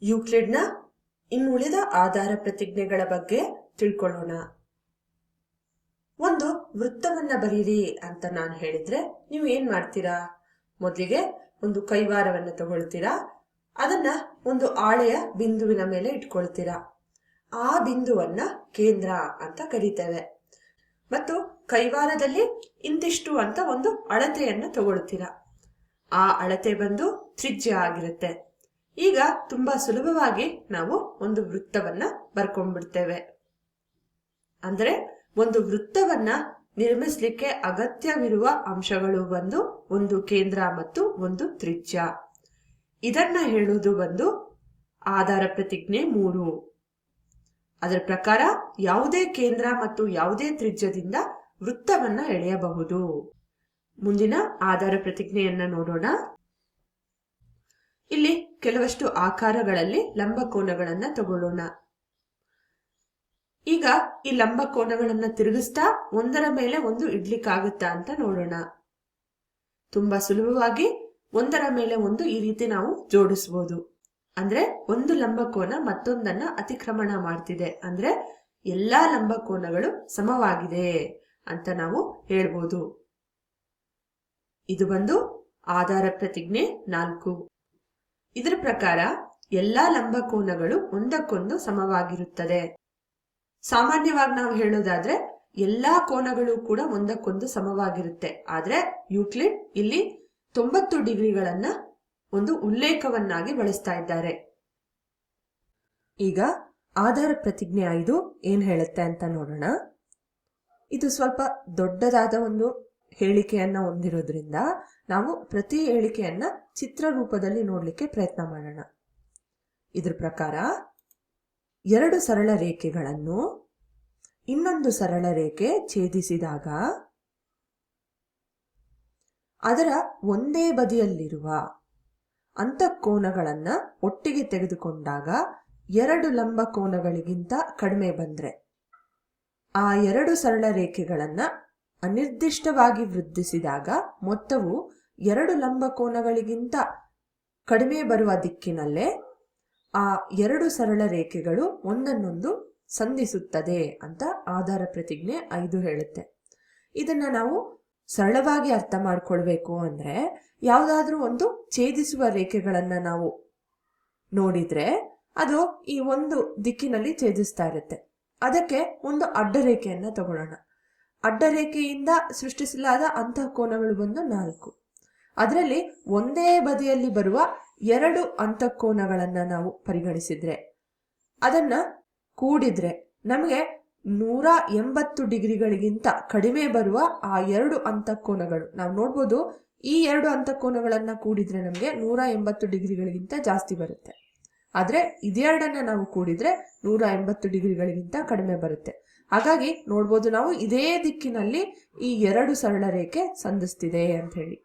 ಯೂಕ್ಲಿಡ್ನ ಇನ್ನುಳಿದ ಆಧಾರ ಪ್ರತಿಜ್ಞೆಗಳ ಬಗ್ಗೆ ತಿಳ್ಕೊಳ್ಳೋಣ. ಒಂದು ವೃತ್ತವನ್ನ ಬರೀರಿ ಅಂತ ನಾನು ಹೇಳಿದ್ರೆ ನೀವು ಏನ್ ಮಾಡ್ತೀರಾ? ಮೊದಲಿಗೆ ಒಂದು ಕೈವಾರವನ್ನ ತಗೊಳ್ತೀರಾ, ಅದನ್ನ ಒಂದು ಆಳೆಯ ಬಿಂದುವಿನ ಮೇಲೆ ಇಟ್ಕೊಳ್ತೀರಾ. ಆ ಬಿಂದುವನ್ನ ಕೇಂದ್ರ ಅಂತ ಕರೀತೇವೆ. ಮತ್ತು ಕೈವಾರದಲ್ಲಿ ಇಂತಿಷ್ಟು ಅಂತ ಒಂದು ಅಳತೆಯನ್ನ ತಗೊಳ್ತೀರಾ. ಆ ಅಳತೆ ಬಂದು ತ್ರಿಜ್ಯ ಆಗಿರುತ್ತೆ. ಈಗ ತುಂಬಾ ಸುಲಭವಾಗಿ ನಾವು ಒಂದು ವೃತ್ತವನ್ನ ಬರ್ಕೊಂಡ್ಬಿಡ್ತೇವೆ. ಅಂದ್ರೆ ಒಂದು ವೃತ್ತವನ್ನ ನಿರ್ಮಿಸ್ಲಿಕ್ಕೆ ಅಗತ್ಯವಿರುವ ಅಂಶಗಳು ಬಂದು ಒಂದು ಕೇಂದ್ರ ಮತ್ತು ಒಂದು ತ್ರಿಜ್ಯ. ಇದನ್ನ ಹೇಳುವುದು ಬಂದು ಆಧಾರ ಪ್ರತಿಜ್ಞೆ 3. ಅದರ ಪ್ರಕಾರ ಯಾವುದೇ ಕೇಂದ್ರ ಮತ್ತು ಯಾವುದೇ ತ್ರಿಜ್ಯದಿಂದ ವೃತ್ತವನ್ನ ಎಳೆಯಬಹುದು. ಮುಂದಿನ ಆಧಾರ ಪ್ರತಿಜ್ಞೆಯನ್ನ ನೋಡೋಣ. ಇಲ್ಲಿ ಕೆಲವಷ್ಟು ಆಕಾರಗಳಲ್ಲಿ ಲಂಬಕೋನಗಳನ್ನ ತಗೊಳ್ಳೋಣ. ಈಗ ಈ ಲಂಬಕೋನಗಳನ್ನ ತಿರುಗಿಸ್ತಾ ಒಂದರ ಮೇಲೆ ಒಂದು ಇಡ್ಲಿಕ್ಕಾಗುತ್ತಾ ಅಂತ ನೋಡೋಣ. ತುಂಬಾ ಸುಲಭವಾಗಿ ಒಂದರ ಮೇಲೆ ಒಂದು ಈ ರೀತಿ ನಾವು ಜೋಡಿಸಬಹುದು. ಅಂದ್ರೆ ಒಂದು ಲಂಬಕೋನ ಮತ್ತೊಂದನ್ನ ಅತಿಕ್ರಮಣ ಮಾಡ್ತಿದೆ, ಅಂದ್ರೆ ಎಲ್ಲಾ ಲಂಬಕೋನಗಳು ಸಮವಾಗಿದೆ ಅಂತ ನಾವು ಹೇಳ್ಬೋದು. ಇದು ಬಂದು ಆಧಾರ ಪ್ರತಿಜ್ಞೆ 4. ಇದರ ಪ್ರಕಾರ ಎಲ್ಲಾ ಲಂಬಕೋನಗಳು ಒಂದಕ್ಕೊಂದು ಸಮವಾಗಿರುತ್ತದೆ. ಸಾಮಾನ್ಯವಾಗಿ ನಾವು ಹೇಳೋದಾದ್ರೆ ಎಲ್ಲಾ ಕೋನಗಳು ಕೂಡ ಒಂದಕ್ಕೊಂದು ಸಮವಾಗಿರುತ್ತೆ. ಆದ್ರೆ ಯೂಕ್ಲಿಡ್ ಇಲ್ಲಿ 90 ಡಿಗ್ರಿಗಳನ್ನ ಒಂದು ಉಲ್ಲೇಖವನ್ನಾಗಿ ಬಳಸ್ತಾ ಇದ್ದಾರೆ. ಈಗ ಆಧಾರ ಪ್ರತಿಜ್ಞೆ 5 ಏನ್ ಹೇಳುತ್ತೆ ಅಂತ ನೋಡೋಣ. ಇದು ಸ್ವಲ್ಪ ದೊಡ್ಡದಾದ ಒಂದು ಹೇಳಿಕೆಯನ್ನ ಹೊಂದಿರೋದ್ರಿಂದ ನಾವು ಪ್ರತಿ ಹೇಳಿಕೆಯನ್ನ ಚಿತ್ರ ರೂಪದಲ್ಲಿ ನೋಡ್ಲಿಕ್ಕೆ ಪ್ರಯತ್ನ ಮಾಡೋಣ. ಇದ್ರ ಪ್ರಕಾರ 2 ಸರಳ ರೇಖೆಗಳನ್ನು ಇನ್ನೊಂದು ಸರಳ ರೇಖೆ ಛೇದಿಸಿದಾಗ ಅದರ ಒಂದೇ ಬದಿಯಲ್ಲಿರುವ ಅಂತಃಕೋನಗಳನ್ನ ಒಟ್ಟಿಗೆ ತೆಗೆದುಕೊಂಡಾಗ 2 ಲಂಬಕೋನಗಳಿಗಿಂತ ಕಡಿಮೆ ಬಂದ್ರೆ ಆ 2 ಸರಳ ರೇಖೆಗಳನ್ನ ಅನಿರ್ದಿಷ್ಟವಾಗಿ ವೃದ್ಧಿಸಿದಾಗ ಮೊತ್ತವು 2 ಲಂಬಕೋನಗಳಿಗಿಂತ ಕಡಿಮೆ ಬರುವ ದಿಕ್ಕಿನಲ್ಲೇ ಆ 2 ಸರಳ ರೇಖೆಗಳು ಒಂದನ್ನೊಂದು ಸಂಧಿಸುತ್ತದೆ ಅಂತ ಆಧಾರ ಪ್ರತಿಜ್ಞೆ 5 ಹೇಳುತ್ತೆ. ಇದನ್ನ ನಾವು ಸರಳವಾಗಿ ಅರ್ಥ ಮಾಡ್ಕೊಳ್ಬೇಕು ಅಂದ್ರೆ ಯಾವುದಾದ್ರೂ ಒಂದು ಛೇದಿಸುವ ರೇಖೆಗಳನ್ನ ನಾವು ನೋಡಿದ್ರೆ ಅದು ಈ ಒಂದು ದಿಕ್ಕಿನಲ್ಲಿ ಛೇದಿಸ್ತಾ ಇರುತ್ತೆ. ಅದಕ್ಕೆ ಒಂದು ಅಡ್ಡ ರೇಖೆಯನ್ನ ತಗೊಳ್ಳೋಣ. ಅಡ್ಡ ರೇಖೆಯಿಂದ ಸೃಷ್ಟಿಸಲಾದ ಅಂತಃಕೋನಗಳು ಬಂದು 4. ಅದರಲ್ಲಿ ಒಂದೇ ಬದಿಯಲ್ಲಿ ಬರುವ 2 ಅಂತಃಕೋನಗಳನ್ನ ನಾವು ಪರಿಗಣಿಸಿದ್ರೆ ಅದನ್ನ ಕೂಡಿದ್ರೆ ನಮಗೆ 180 ಡಿಗ್ರಿಗಳಿಗಿಂತ ಕಡಿಮೆ ಬರುವ ಆ 2 ಅಂತಃಕೋನಗಳು ನಾವು ನೋಡ್ಬೋದು. ಈ 2 ಅಂತಃಕೋನಗಳನ್ನ ಕೂಡಿದ್ರೆ ನಮಗೆ 180 ಡಿಗ್ರಿಗಳಿಗಿಂತ ಜಾಸ್ತಿ ಬರುತ್ತೆ. ಆದ್ರೆ ಇದೆರಡನ್ನ ನಾವು ಕೂಡಿದ್ರೆ 180 ಡಿಗ್ರಿಗಳಿಗಿಂತ ಕಡಿಮೆ ಬರುತ್ತೆ. ಹಾಗಾಗಿ ನೋಡ್ಬೋದು ನಾವು ಇದೇ ದಿಕ್ಕಿನಲ್ಲಿ ಈ 2 ಸರಳ ರೇಖೆ ಸಂಧಿಸ್ತಿದೆ ಅಂತ ಹೇಳಿ.